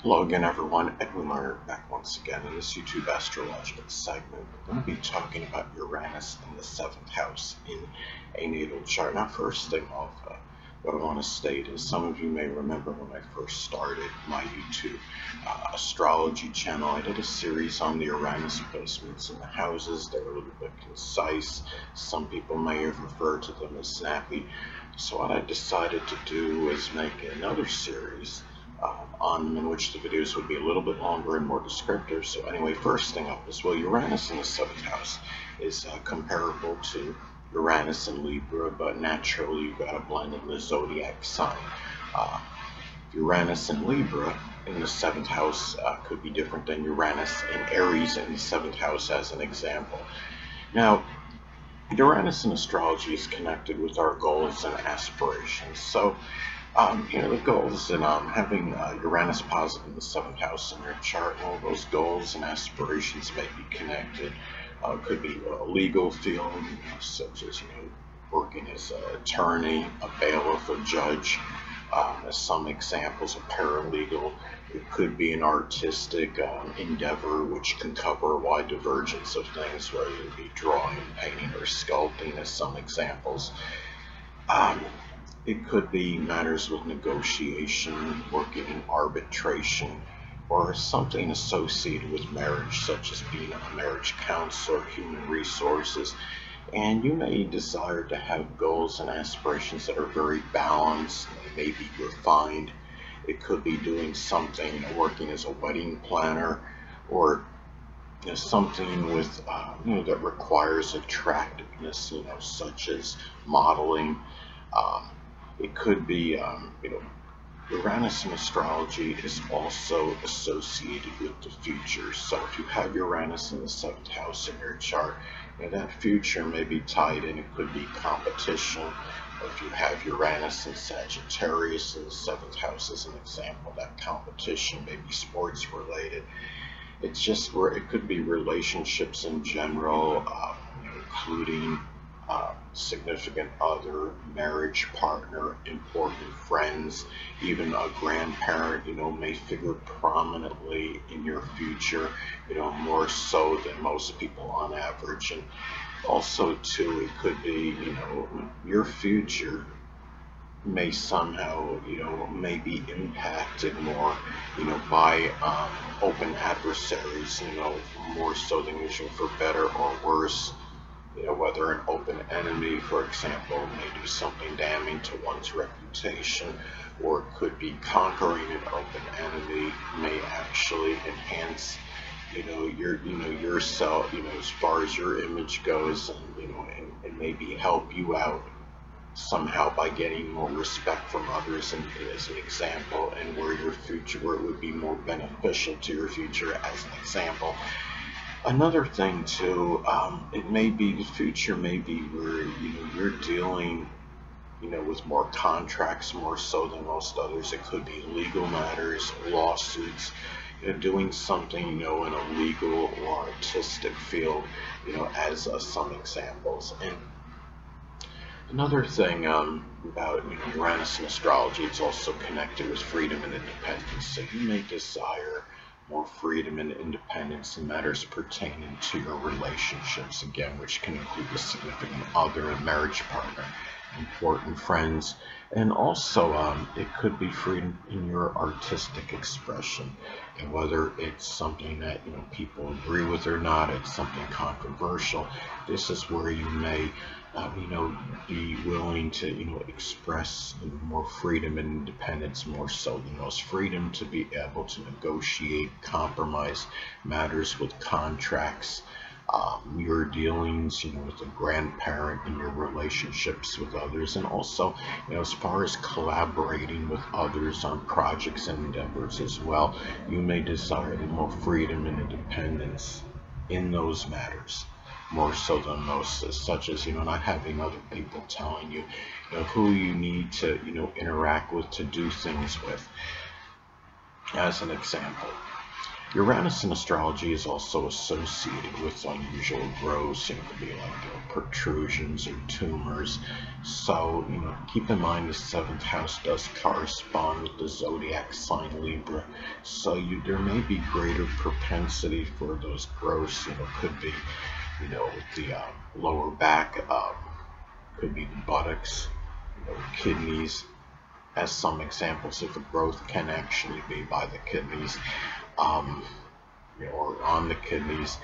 Hello again, everyone. Edwin Learnard back once again in this YouTube astrological segment. We're going to be talking about Uranus in the 7th house in a natal chart. Now, first thing off, what I want to state is some of you may remember when I first started my YouTube astrology channel, I did a series on the Uranus placements in the houses. They were a little bit concise. Some people may have referred to them as snappy. So what I decided to do was make another series on them in which the videos would be a little bit longer and more descriptive. So anyway, first thing up is, well, Uranus in the 7th house is comparable to Uranus in Libra, but naturally you've got a blend in the zodiac sign. Uranus in Libra in the 7th house could be different than Uranus in Aries in the 7th house, as an example. Now, Uranus in astrology is connected with our goals and aspirations. So, the goals and having Uranus positive in the 7th house in your chart, all those goals and aspirations may be connected. Could be a legal field, such as working as an attorney, a bailiff, a judge. As some examples, a paralegal. It could be an artistic endeavor, which can cover a wide divergence of things, whether it be drawing, painting, or sculpting, as some examples. It could be matters with negotiation, working in arbitration, or something associated with marriage, such as being a marriage counselor, human resources. And you may desire to have goals and aspirations that are very balanced, they may be refined. It could be doing something, working as a wedding planner, or something with that requires attractiveness, such as modeling. It could be Uranus in astrology is also associated with the future. So if you have Uranus in the 7th house in your chart, that future may be tied in. It could be competition. Or if you have Uranus in Sagittarius in the 7th house as an example, that competition may be sports related. It's just where it could be relationships in general, including significant other, marriage partner, important friends, even a grandparent, may figure prominently in your future, more so than most people on average. And also too, it could be, your future may somehow, may be impacted more, by open adversaries, more so than usual, for better or worse. Whether an open enemy, for example, may do something damning to one's reputation, or it could be conquering an open enemy may actually enhance, yourself, as far as your image goes, and maybe help you out somehow by getting more respect from others, and as an example, and where it would be more beneficial to your future, as an example. Another thing too, it may be, the future may be where you're dealing with more contracts, more so than most others. It could be legal matters, lawsuits, doing something in a legal or artistic field, as some examples. And another thing about Uranus in astrology, it's also connected with freedom and independence. So you may desire more freedom and independence in matters pertaining to your relationships, again, which can include a significant other, a marriage partner, important friends, and also it could be freedom in your artistic expression, and whether it's something that people agree with or not, it's something controversial. This is where you may be willing to express more freedom and independence, more so than most. Freedom to be able to negotiate, compromise matters with contracts, your dealings, with a grandparent, and your relationships with others, and also, as far as collaborating with others on projects and endeavors as well, you may desire more freedom and independence in those matters, more so than most, such as, not having other people telling you, who you need to, interact with, to do things with, as an example. Uranus in astrology is also associated with unusual growths. It could be like protrusions or tumors. So, keep in mind the seventh house does correspond with the zodiac sign Libra. So there may be greater propensity for those growths. Could be, with the lower back, could be the buttocks, kidneys. As some examples of the growth can actually be by the kidneys. Um, or on the kidneys.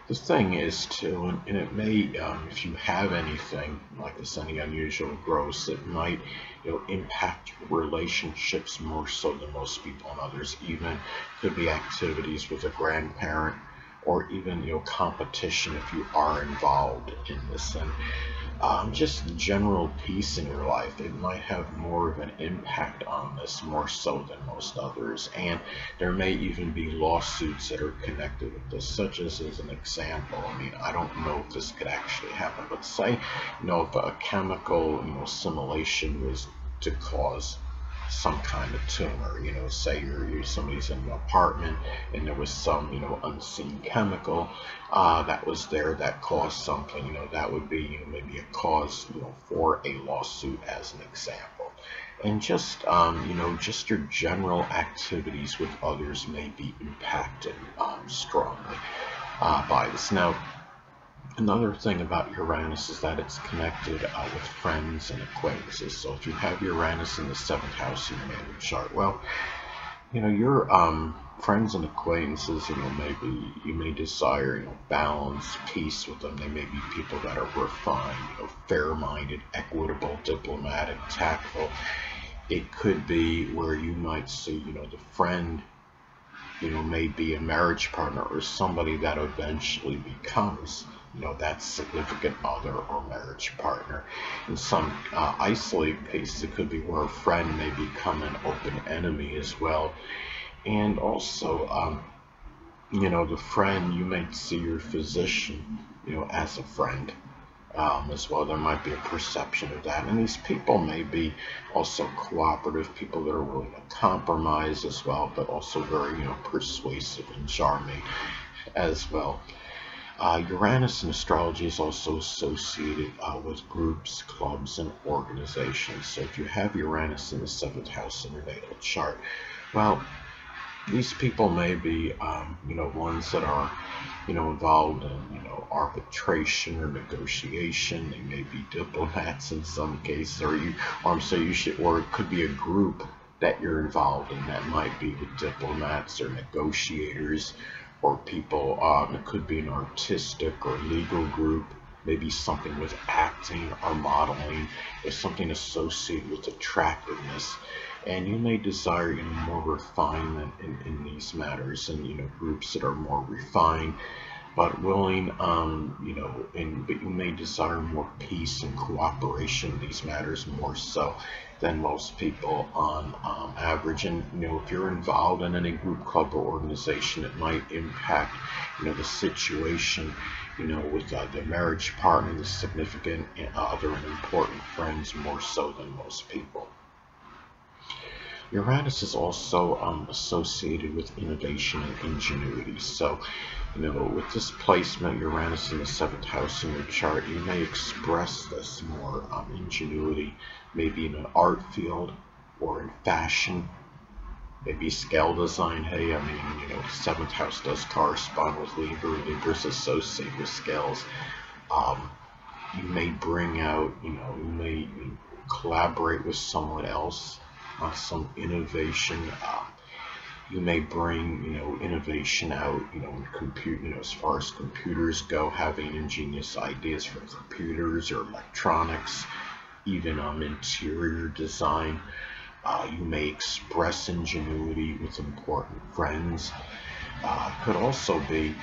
The thing is too, and it may, if you have anything like this, any unusual growth, it might, impact relationships more so than most people and others. Even could be activities with a grandparent, or even competition if you are involved in this. And just general peace in your life, it might have more of an impact on this more so than most others. And there may even be lawsuits that are connected with this, such as an example. I mean, I don't know if this could actually happen, but say, if a chemical, assimilation was to cause some kind of tumor, say somebody's in an apartment and there was some, unseen chemical that was there that caused something, that would be, maybe a cause, for a lawsuit as an example. And just, just your general activities with others may be impacted strongly by this. Now, another thing about Uranus is that it's connected with friends and acquaintances. So if you have Uranus in the seventh house in your natal chart, well, your friends and acquaintances, maybe you may desire, balance, peace with them. They may be people that are refined, fair-minded, equitable, diplomatic, tactful. It could be where you might see, the friend, may be a marriage partner or somebody that eventually becomes, that significant other or marriage partner. In some isolated cases, it could be where a friend may become an open enemy as well. And also, the friend, you might see your physician, as a friend as well. There might be a perception of that. And these people may be also cooperative, people that are willing to compromise as well, but also very, persuasive and charming as well. Uranus in astrology is also associated with groups, clubs, and organizations. So if you have Uranus in the seventh house in your natal chart, well, these people may be, ones that are, involved in, arbitration or negotiation. They may be diplomats in some cases, or it could be a group that you're involved in that might be with diplomats or negotiators, or people. It could be an artistic or legal group. Maybe something with acting or modeling, or something associated with attractiveness. And you may desire, more refinement in these matters, and groups that are more refined, but willing, but you may desire more peace and cooperation in these matters more so than most people on average. And if you're involved in any group, club, or organization, it might impact, the situation, with the marriage partner, the significant other, and important friends more so than most people. Uranus is also associated with innovation and ingenuity. So, with this placement, Uranus in the seventh house in your chart, you may express this more ingenuity, maybe in an art field or in fashion, maybe scale design. Hey, I mean, seventh house does correspond with Libra. Libra's associated with scales. You may bring out, you may collaborate with someone else on some innovation. You may bring, innovation out, in as far as computers go, having ingenious ideas for computers or electronics, even interior design. You may express ingenuity with important friends. Could also be,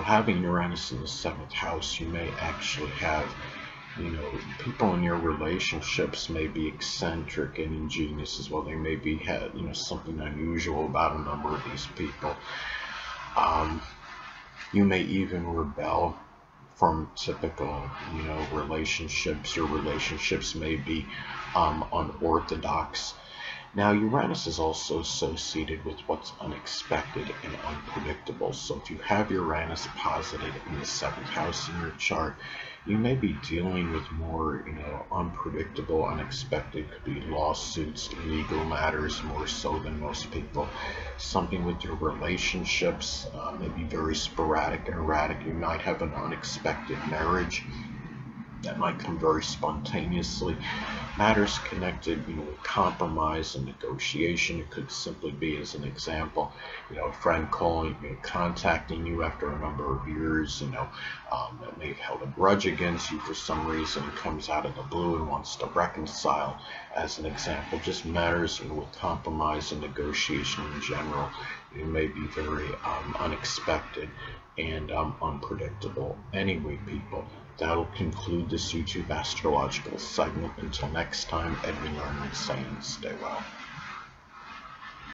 having Uranus in the seventh house, you may actually have, people in your relationships may be eccentric and ingenious as well. They may be had, something unusual about a number of these people. You may even rebel from typical, relationships. Your relationships may be unorthodox. Now, Uranus is also associated with what's unexpected and unpredictable. So if you have Uranus posited in the 7th house in your chart, you may be dealing with more, unpredictable, unexpected. Could be lawsuits, legal matters, more so than most people. Something with your relationships, may be very sporadic and erratic. You might have an unexpected marriage that might come very spontaneously. Matters connected, with compromise and negotiation. It could simply be, as an example, a friend calling, contacting you after a number of years, that may have held a grudge against you for some reason, comes out of the blue and wants to reconcile, as an example. Just matters, with compromise and negotiation in general. It may be very unexpected and unpredictable. Anyway, people, that'll conclude this YouTube astrological segment. Until next time, Edwin Learnard saying stay well.